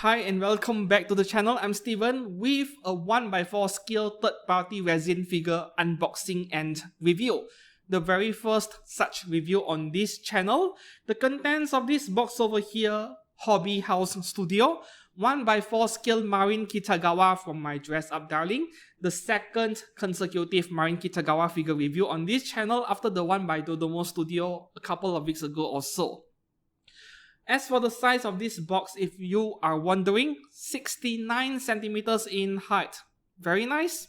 Hi and welcome back to the channel. I'm Steven with a 1x4 scale third-party resin figure unboxing and review. The very first such review on this channel. The contents of this box over here, Hobby House Studio, 1x4 scale Marin Kitagawa from my Dress Up Darling. The second consecutive Marin Kitagawa figure review on this channel after the one by Dodomo Studio a couple of weeks ago or so. As for the size of this box, if you are wondering, 69 centimeters in height. Very nice.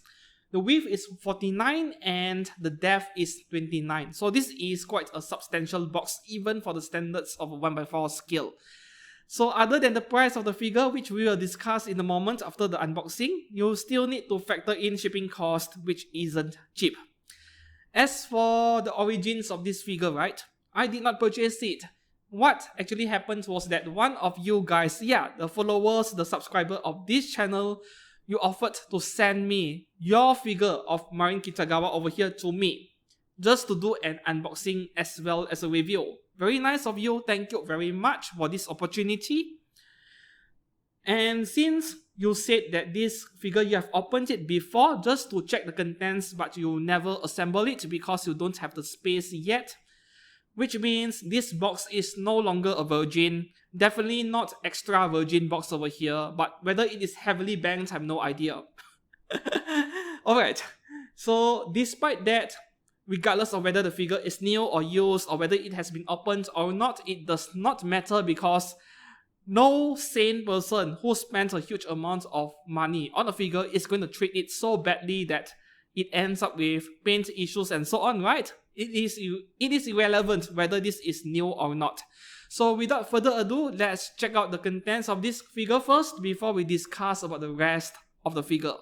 The width is 49 and the depth is 29. So this is quite a substantial box even for the standards of a 1x4 scale. So other than the price of the figure, which we will discuss in a moment after the unboxing, you still need to factor in shipping cost, which isn't cheap. As for the origins of this figure, right, I did not purchase it. What actually happened was that one of you guys, the followers, the subscriber of this channel, you offered to send me your figure of Marin Kitagawa over here to me, just to do an unboxing as well as a review. Very nice of you, thank you very much for this opportunity. And since you said that this figure you have opened it before just to check the contents but you never assemble it because you don't have the space yet, which means this box is no longer a virgin, definitely not extra virgin box over here, but whether it is heavily banked, I have no idea. Alright, so despite that, regardless of whether the figure is new or used or whether it has been opened or not, it does not matter because no sane person who spends a huge amount of money on a figure is going to treat it so badly that it ends up with paint issues and so on, right? It is irrelevant whether this is new or not. So without further ado, let's check out the contents of this figure first before we discuss about the rest of the figure.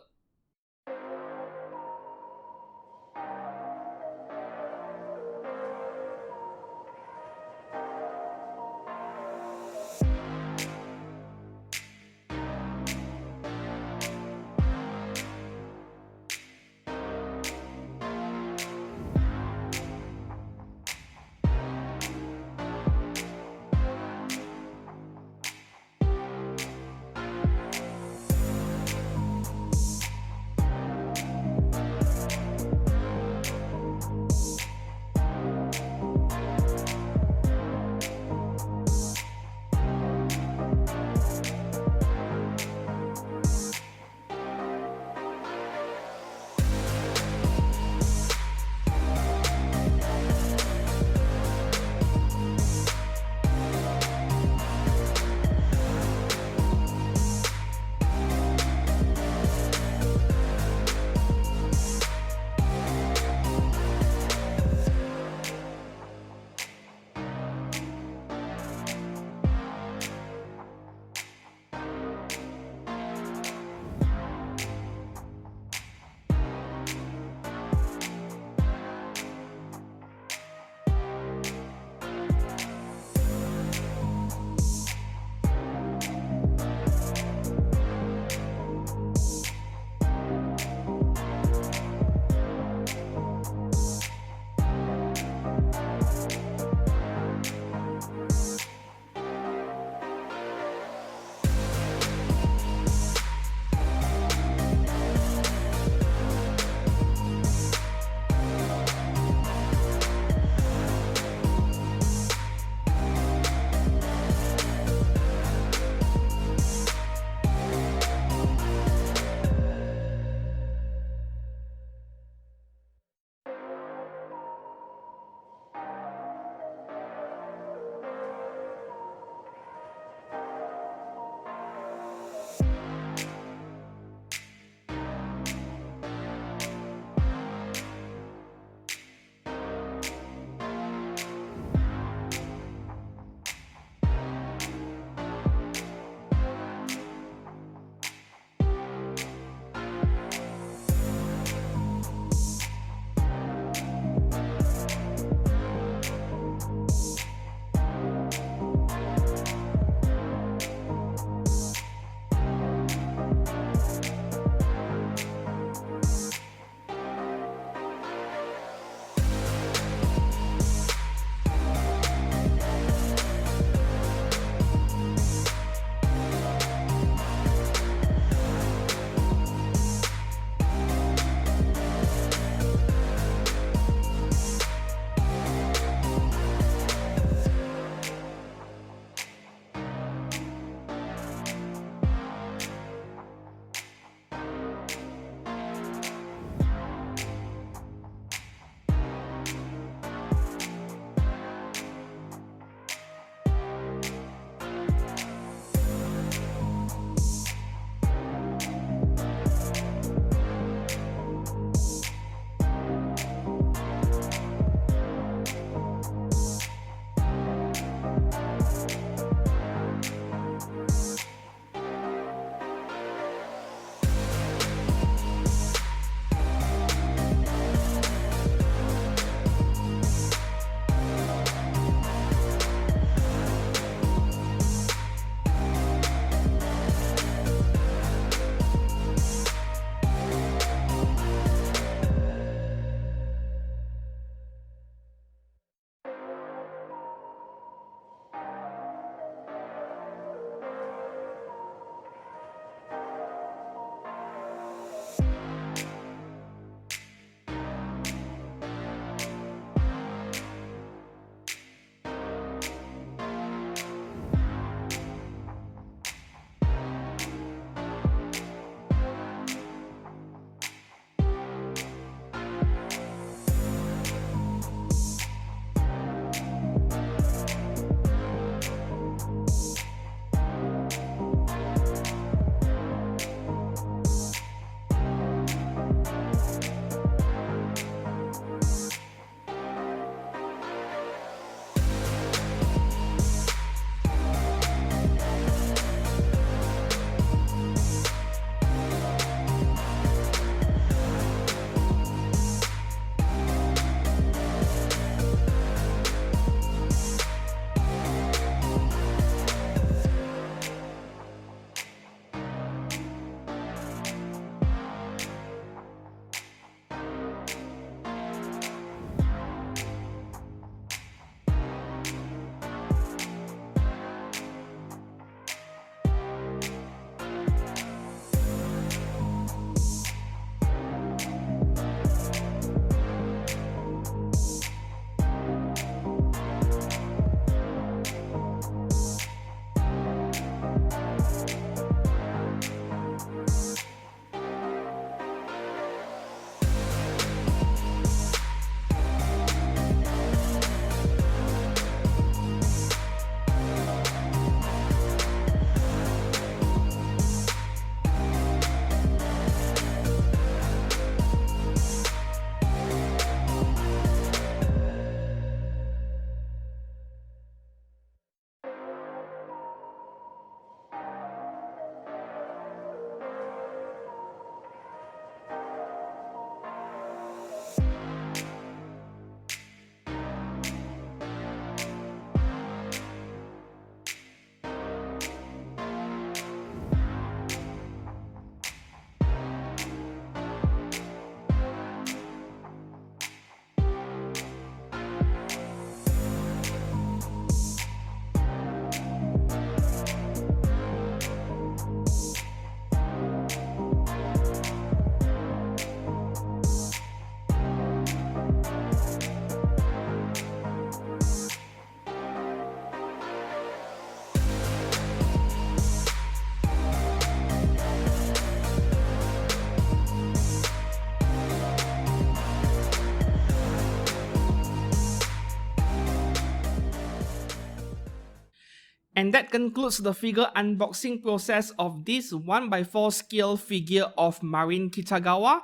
And that concludes the figure unboxing process of this 1x4 scale figure of Marin Kitagawa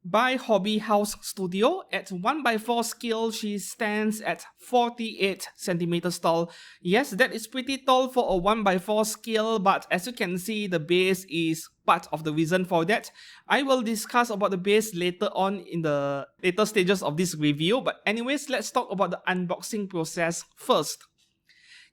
by Hobby House Studio. At 1x4 scale, she stands at 48 centimeters tall. Yes, that is pretty tall for a 1x4 scale, but as you can see, the base is part of the reason for that. I will discuss about the base later on in the later stages of this review, but anyways, let's talk about the unboxing process first.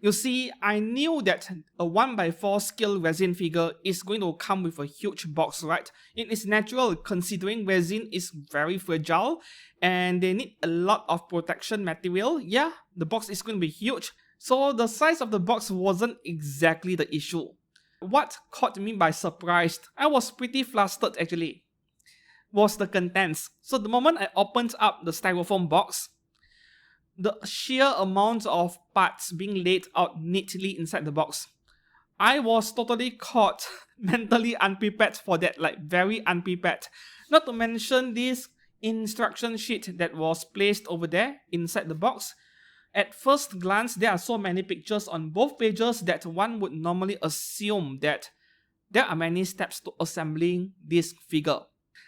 You see, I knew that a 1x4 scale resin figure is going to come with a huge box, right? It is natural considering resin is very fragile and they need a lot of protection material. Yeah, the box is going to be huge. So the size of the box wasn't exactly the issue. What caught me by surprise, I was pretty flustered actually, was the contents. So the moment I opened up the styrofoam box, the sheer amount of parts being laid out neatly inside the box, I was totally caught, mentally unprepared for that, like very unprepared. Not to mention this instruction sheet that was placed over there inside the box. At first glance, there are so many pictures on both pages that one would normally assume that there are many steps to assembling this figure.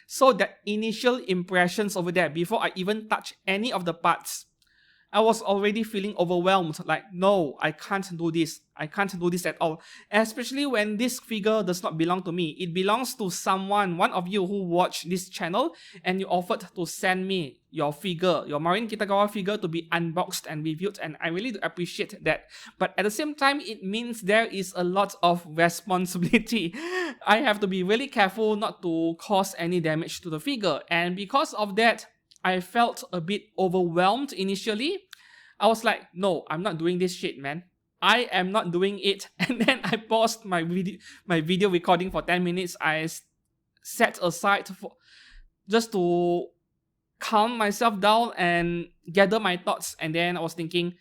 So that initial impressions over there, before I even touch any of the parts, I was already feeling overwhelmed, like, no, I can't do this. I can't do this at all. Especially when this figure does not belong to me. It belongs to someone, one of you who watched this channel, and you offered to send me your figure, your Marin Kitagawa figure, to be unboxed and reviewed, and I really do appreciate that. But at the same time, it means there is a lot of responsibility. I have to be really careful not to cause any damage to the figure, and because of that, I felt a bit overwhelmed initially. I was like, no, I'm not doing this shit, man. I am not doing it. And then I paused my video recording for 10 minutes. I set aside for just to calm myself down and gather my thoughts. And then I was thinking,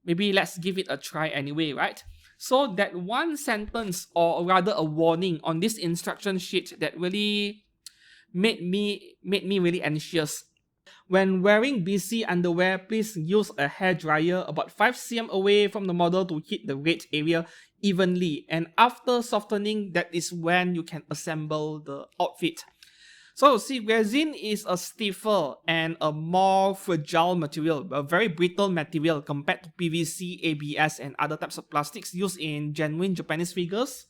maybe let's give it a try anyway, right? So that one sentence, or rather a warning on this instruction sheet, that really made me really anxious. When wearing BC underwear, please use a hairdryer about 5 cm away from the model to hit the red area evenly. And after softening, that is when you can assemble the outfit. So see, resin is a stiffer and a more fragile material, a very brittle material compared to PVC, ABS, and other types of plastics used in genuine Japanese figures.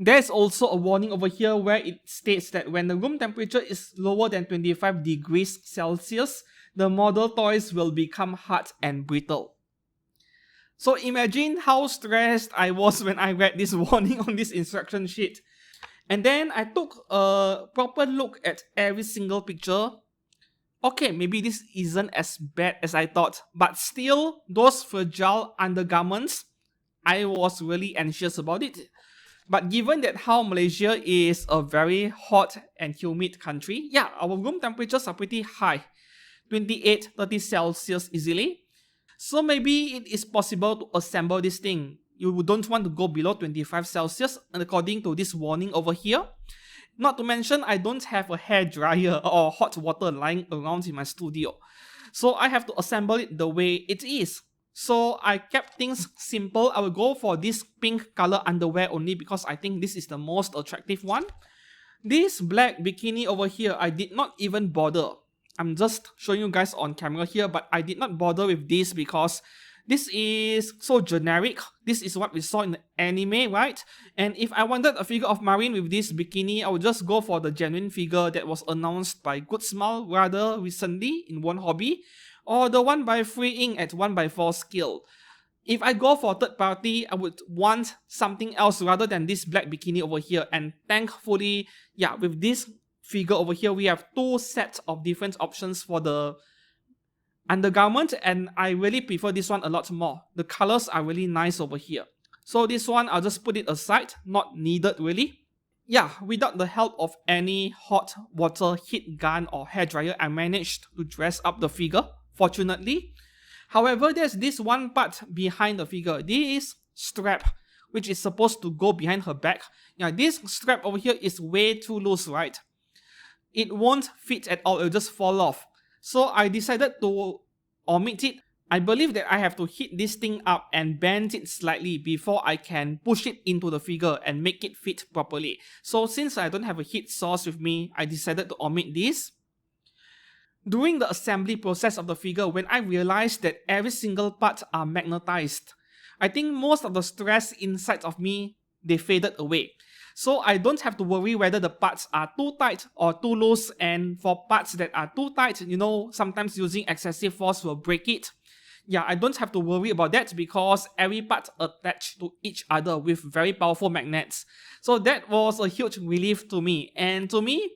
There's also a warning over here where it states that when the room temperature is lower than 25 degrees Celsius, the model toys will become hard and brittle. So imagine how stressed I was when I read this warning on this instruction sheet. And then I took a proper look at every single picture. Okay, maybe this isn't as bad as I thought, but still, those fragile undergarments, I was really anxious about it. But given that how Malaysia is a very hot and humid country, yeah, our room temperatures are pretty high, 28-30 Celsius easily. So maybe it is possible to assemble this thing. You don't want to go below 25 Celsius according to this warning over here. Not to mention, I don't have a hairdryer or hot water lying around in my studio. So I have to assemble it the way it is. So I kept things simple. I will go for this pink color underwear only because I think this is the most attractive one. This black bikini over here, I did not even bother. I'm just showing you guys on camera here, but I did not bother with this because this is so generic. This is what we saw in the anime, right? And if I wanted a figure of Marin with this bikini, I would just go for the genuine figure that was announced by Good Smile rather recently in One Hobby, or the one by Freeing at 1x4 scale. If I go for third party, I would want something else rather than this black bikini over here. And thankfully, yeah, with this figure over here, we have two sets of different options for the undergarment, and I really prefer this one a lot more. The colors are really nice over here. So this one, I'll just put it aside, not needed really. Yeah, without the help of any hot water heat gun or hairdryer, I managed to dress up the figure, fortunately. However, there's this one part behind the figure. This strap, which is supposed to go behind her back. Yeah, this strap over here is way too loose, right? It won't fit at all, it'll just fall off. So I decided to omit it I believe that I have to heat this thing up and bend it slightly before I can push it into the figure and make it fit properly. So since I don't have a heat source with me, I decided to omit this. During the assembly process of the figure, when I realized that every single part are magnetized, I think most of the stress inside of me, they faded away. So I don't have to worry whether the parts are too tight or too loose, and for parts that are too tight, sometimes using excessive force will break it. Yeah, I don't have to worry about that because every part attached to each other with very powerful magnets. So that was a huge relief to me, and to me,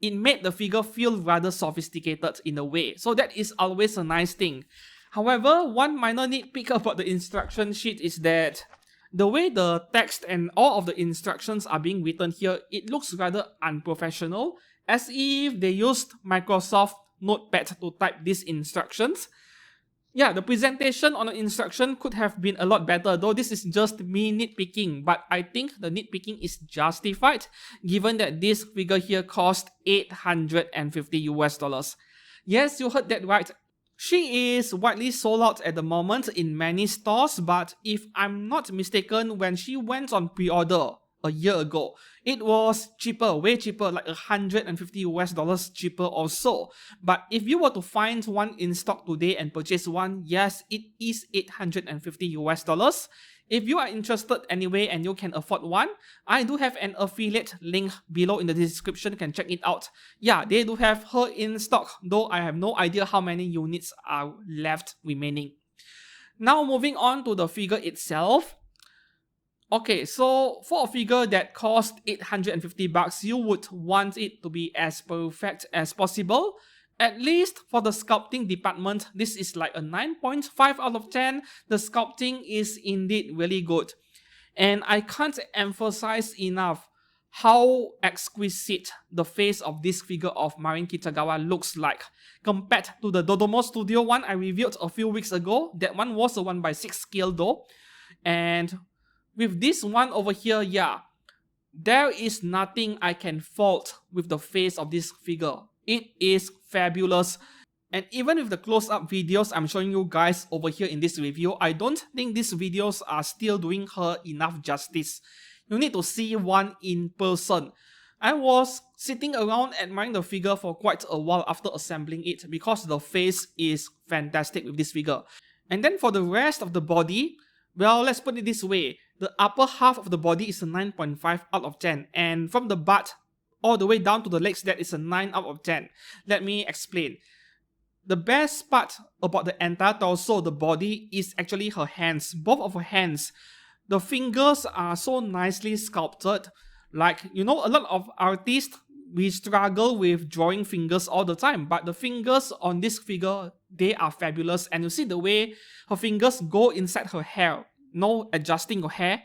it made the figure feel rather sophisticated in a way. So that is always a nice thing. However, one minor nitpick about the instruction sheet is that the way the text and all of the instructions are being written here, it looks rather unprofessional, as if they used Microsoft Notepad to type these instructions. Yeah, the presentation on the instruction could have been a lot better, though this is just me nitpicking, but I think the nitpicking is justified given that this figure here cost $850. Yes, you heard that right. She is widely sold out at the moment in many stores, but if I'm not mistaken, when she went on pre-order a year ago, it was cheaper, way cheaper, like $150 cheaper or so. But if you were to find one in stock today and purchase one, yes, it is $850. If you are interested anyway and you can afford one, I do have an affiliate link below in the description, you can check it out. Yeah, they do have her in stock, though I have no idea how many units are left remaining. Now moving on to the figure itself. Okay, so for a figure that cost $850, you would want it to be as perfect as possible. At least for the sculpting department, this is like a 9.5 out of 10. The sculpting is indeed really good. And I can't emphasize enough how exquisite the face of this figure of Marin Kitagawa looks like compared to the Dodomo Studio one I reviewed a few weeks ago. That one was a 1/6 scale though. And with this one over here, yeah, there is nothing I can fault with the face of this figure. It is fabulous. And even with the close-up videos I'm showing you guys over here in this review, I don't think these videos are still doing her enough justice. You need to see one in person. I was sitting around admiring the figure for quite a while after assembling it because the face is fantastic with this figure. And then for the rest of the body, well, let's put it this way. The upper half of the body is a 9.5 out of 10, and from the butt all the way down to the legs, that is a 9 out of 10. Let me explain. The best part about the entire torso, the body, is actually her hands. Both of her hands. The fingers are so nicely sculpted. Like, a lot of artists, we struggle with drawing fingers all the time, but the fingers on this figure, they are fabulous. And you see the way her fingers go inside her hair. No adjusting her hair.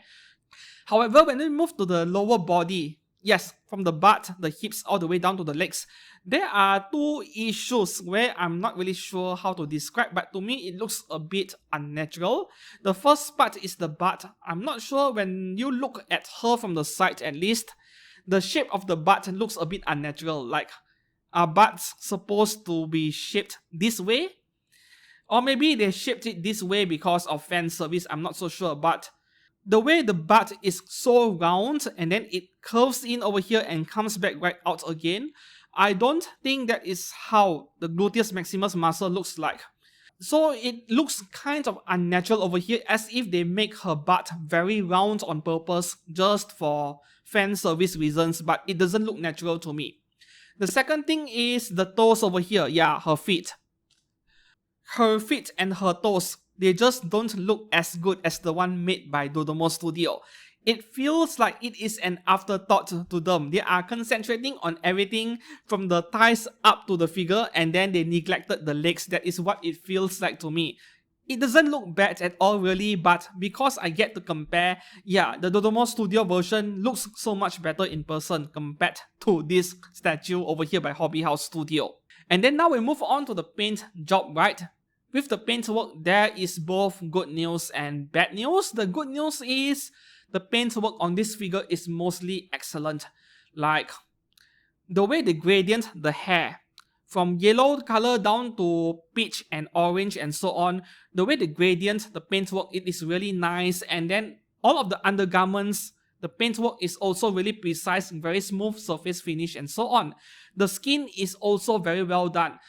However, when we move to the lower body, yes, from the butt, the hips, all the way down to the legs, there are two issues where I'm not really sure how to describe, but to me it looks a bit unnatural. The first part is the butt. I'm not sure, when you look at her from the side at least, the shape of the butt looks a bit unnatural. Like, are butts supposed to be shaped this way? Or maybe they shaped it this way because of fan service, I'm not so sure, but the way the butt is so round and then it curves in over here and comes back right out again, I don't think that is how the gluteus maximus muscle looks like. So it looks kind of unnatural over here, as if they make her butt very round on purpose just for fan service reasons, but it doesn't look natural to me. The second thing is the toes over here. Yeah, her feet. Her feet and her toes, they just don't look as good as the one made by Dodomo Studio. It feels like it is an afterthought to them. They are concentrating on everything from the thighs up to the figure, and then they neglected the legs. That is what it feels like to me. It doesn't look bad at all really, but because I get to compare, yeah, the Dodomo Studio version looks so much better in person compared to this statue over here by Hobby House Studio. And then now we move on to the paint job, right? With the paintwork, there is both good news and bad news. The good news is the paintwork on this figure is mostly excellent. Like, the way they gradient the hair from yellow color down to peach and orange and so on. The way the gradient, the paintwork, it is really nice. And then all of the undergarments, the paintwork is also really precise, very smooth surface finish and so on. The skin is also very well done.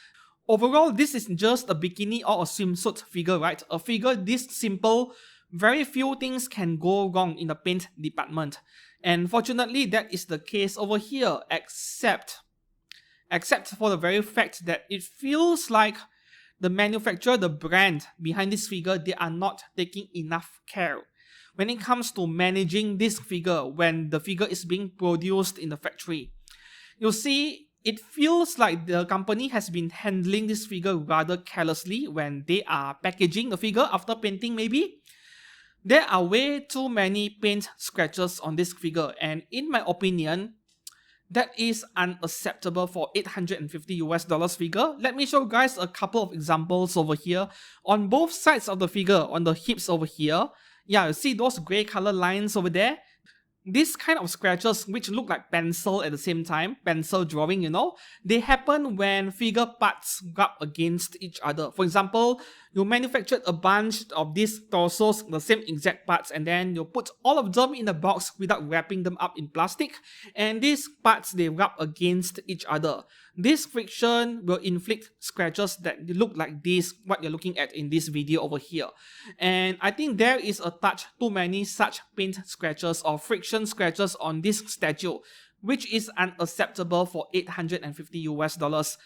Overall, this is just a bikini or a swimsuit figure, right? A figure this simple, very few things can go wrong in the paint department. And fortunately, that is the case over here, except for the very fact that it feels like the manufacturer, the brand behind this figure, they are not taking enough care when it comes to managing this figure when the figure is being produced in the factory. You see, it feels like the company has been handling this figure rather carelessly when they are packaging the figure after painting maybe. There are way too many paint scratches on this figure, and in my opinion, that is unacceptable for $850 figure. Let me show you guys a couple of examples over here. On both sides of the figure, on the hips over here, yeah, you see those grey color lines over there? These kind of scratches, which look like pencil at the same time, pencil drawing, you know, they happen when figure parts rub against each other. For example, you manufactured a bunch of these torsos, the same exact parts, and then you put all of them in a box without wrapping them up in plastic, and these parts, they rub against each other. This friction will inflict scratches that look like this, what you're looking at in this video over here. And I think there is a touch too many such paint scratches or friction scratches on this statue, which is unacceptable for $850.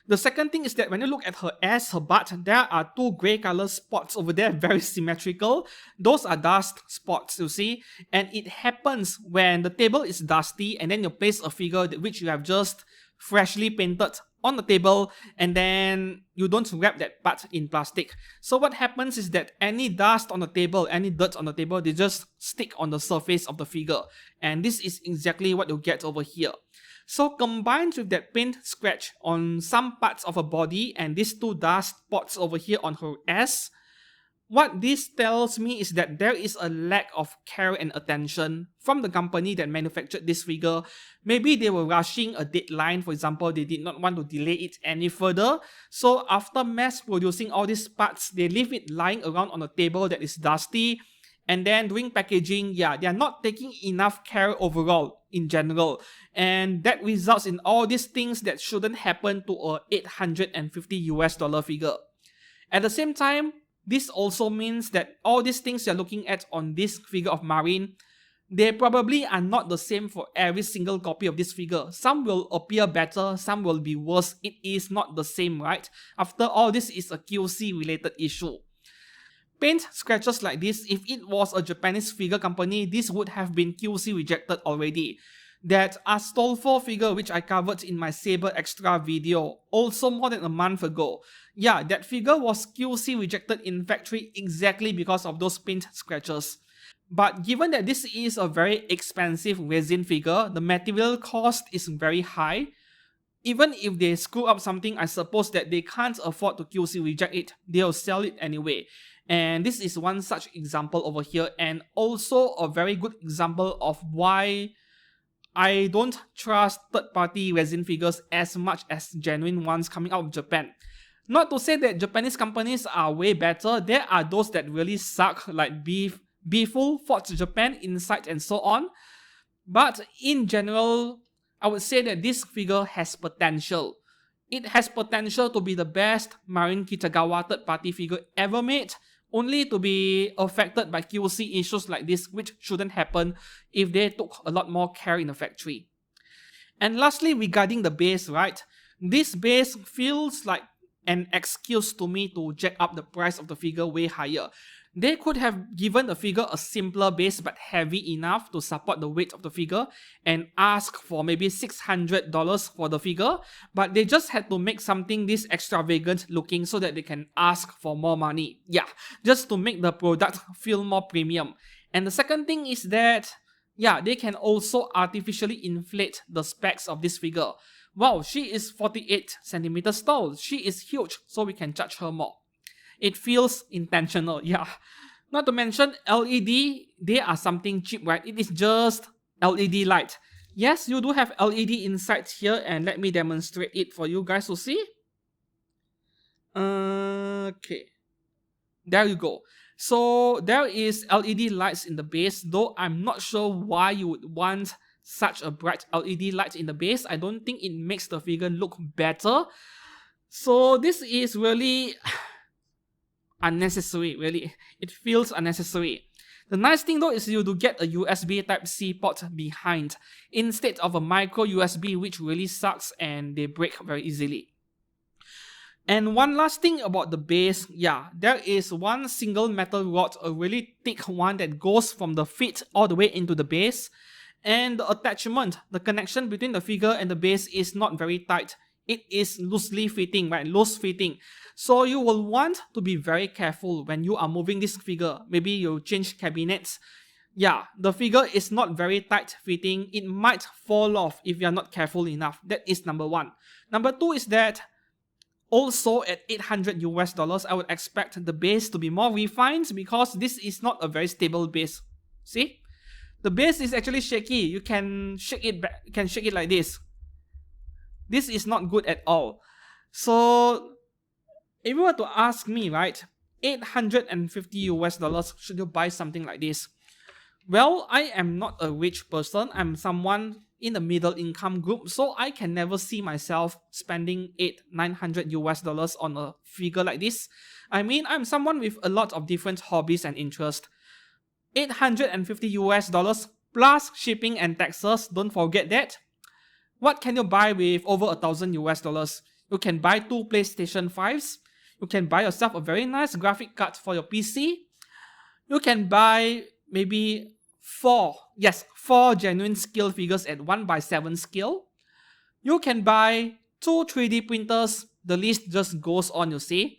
The second thing is that when you look at her ass, her butt, there are two grey color spots over there, very symmetrical. Those are dust spots, you see. And it happens when the table is dusty and then you place a figure which you have just freshly painted on the table, and then you don't wrap that part in plastic. So what happens is that any dust on the table, any dirt on the table, they just stick on the surface of the figure. And this is exactly what you get over here. So combined with that paint scratch on some parts of her body and these two dust spots over here on her ass, what this tells me is that there is a lack of care and attention from the company that manufactured this figure. Maybe they were rushing a deadline, for example, they did not want to delay it any further. So after mass producing all these parts, they leave it lying around on a table that is dusty. And then doing packaging, yeah, they are not taking enough care overall in general. And that results in all these things that shouldn't happen to a $850 figure. At the same time, this also means that all these things you're looking at on this figure of Marin, they probably are not the same for every single copy of this figure. Some will appear better, some will be worse. It is not the same, right? After all, this is a QC related issue. Paint scratches like this, if it was a Japanese figure company, this would have been QC rejected already. That Astolfo figure which I covered in my Saber Extra video, also more than a month ago. Yeah, that figure was QC rejected in factory exactly because of those paint scratches. But given that this is a very expensive resin figure, the material cost is very high. Even if they screw up something, I suppose that they can't afford to QC reject it, they'll sell it anyway. And this is one such example over here, and also a very good example of why I don't trust third-party resin figures as much as genuine ones coming out of Japan. Not to say that Japanese companies are way better, there are those that really suck, like Beeful, Forge Japan, Insight, and so on. But in general, I would say that this figure has potential. It has potential to be the best Marin Kitagawa third-party figure ever made, only to be affected by QC issues like this, which shouldn't happen if they took a lot more care in the factory. And lastly, regarding the base, right? This base feels like an excuse to me to jack up the price of the figure way higher. They could have given the figure a simpler base but heavy enough to support the weight of the figure and ask for maybe $600 for the figure, but they just had to make something this extravagant looking so that they can ask for more money. Yeah, just to make the product feel more premium. And the second thing is that, yeah, they can also artificially inflate the specs of this figure. Wow, she is 48 centimeters tall. She is huge, so we can charge her more. It feels intentional, yeah. Not to mention LED, they are something cheap, right? It is just LED light. Yes, you do have LED inside here, and let me demonstrate it for you guys to see. Okay, there you go. So there is LED lights in the base, though I'm not sure why you would want such a bright LED light in the base. I don't think it makes the figure look better. So this is really unnecessary, really. It feels unnecessary. The nice thing though is you do get a USB Type-C port behind instead of a micro USB, which really sucks and they break very easily. And one last thing about the base, yeah, there is one single metal rod, a really thick one that goes from the feet all the way into the base. And the attachment, the connection between the figure and the base is not very tight. It is loosely fitting, right? Loose fitting. So you will want to be very careful when you are moving this figure. Maybe you change cabinets. Yeah, the figure is not very tight fitting. It might fall off if you are not careful enough. That is number one. Number two is that also at $800 I would expect the base to be more refined because this is not a very stable base. See? The base is actually shaky. You can shake it back, you can shake it like this. This is not good at all. So if you were to ask me, right, $850 should you buy something like this? Well, I am not a rich person. I'm someone in the middle income group, so I can never see myself spending $900 on a figure like this. I mean, I'm someone with a lot of different hobbies and interests. $850 plus shipping and taxes, don't forget that. What can you buy with over $1,000? You can buy 2 PlayStation 5s. You can buy yourself a very nice graphic card for your PC. You can buy maybe 4 genuine scale figures at 1:7 scale. You can buy 2 3D printers. The list just goes on, you see.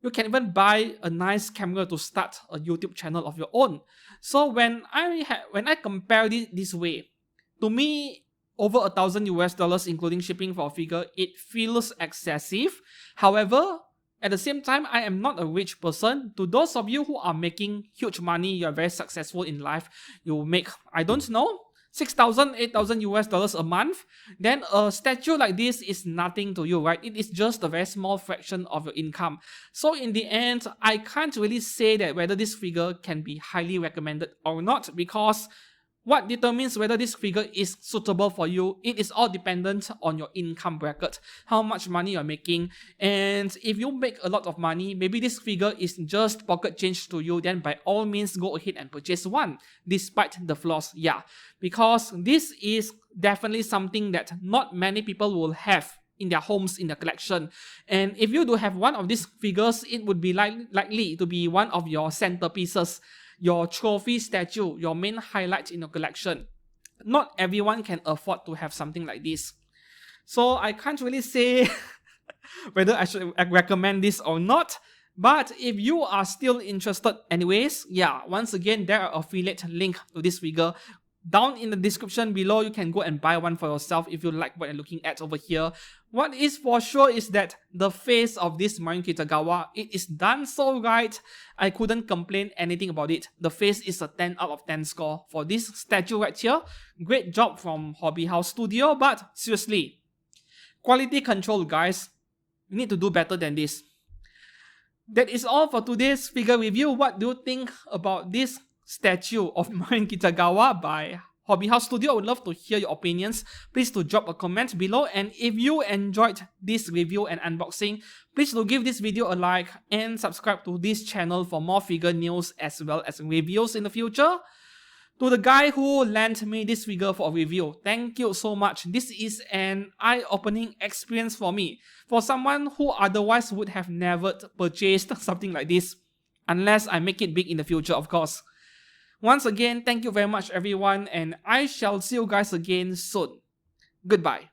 You can even buy a nice camera to start a YouTube channel of your own. So when I compare this way, to me, over $1,000 including shipping for a figure, it feels excessive. However, at the same time, I am not a rich person. To those of you who are making huge money, you are very successful in life, you make, I don't know, $6,000, $8,000 a month, then a statue like this is nothing to you, right? It is just a very small fraction of your income. So in the end, I can't really say that whether this figure can be highly recommended or not, because what determines whether this figure is suitable for you, it is all dependent on your income bracket, how much money you're making. And if you make a lot of money, maybe this figure is just pocket change to you, then by all means go ahead and purchase one, despite the flaws. Yeah, because this is definitely something that not many people will have in their homes, in their collection. And if you do have one of these figures, it would be likely to be one of your centerpieces, your trophy statue, your main highlight in your collection. Not everyone can afford to have something like this. So I can't really say whether I should recommend this or not. But if you are still interested anyways, yeah, once again, there are affiliate link to this figure. Down in the description below, you can go and buy one for yourself if you like what you're looking at over here. What is for sure is that the face of this Marin Kitagawa, it is done so right. I couldn't complain anything about it. The face is a 10 out of 10 score for this statue right here. Great job from Hobby House Studio, but seriously, quality control, guys. You need to do better than this. That is all for today's figure review. What do you think about this statue of Marin Kitagawa by Hobby House Studio? I would love to hear your opinions. Please do drop a comment below, and if you enjoyed this review and unboxing, please do give this video a like and subscribe to this channel for more figure news as well as reviews in the future. To the guy who lent me this figure for a review, thank you so much. This is an eye-opening experience for me, for someone who otherwise would have never purchased something like this, unless I make it big in the future, of course. Once again, thank you very much everyone, and I shall see you guys again soon. Goodbye.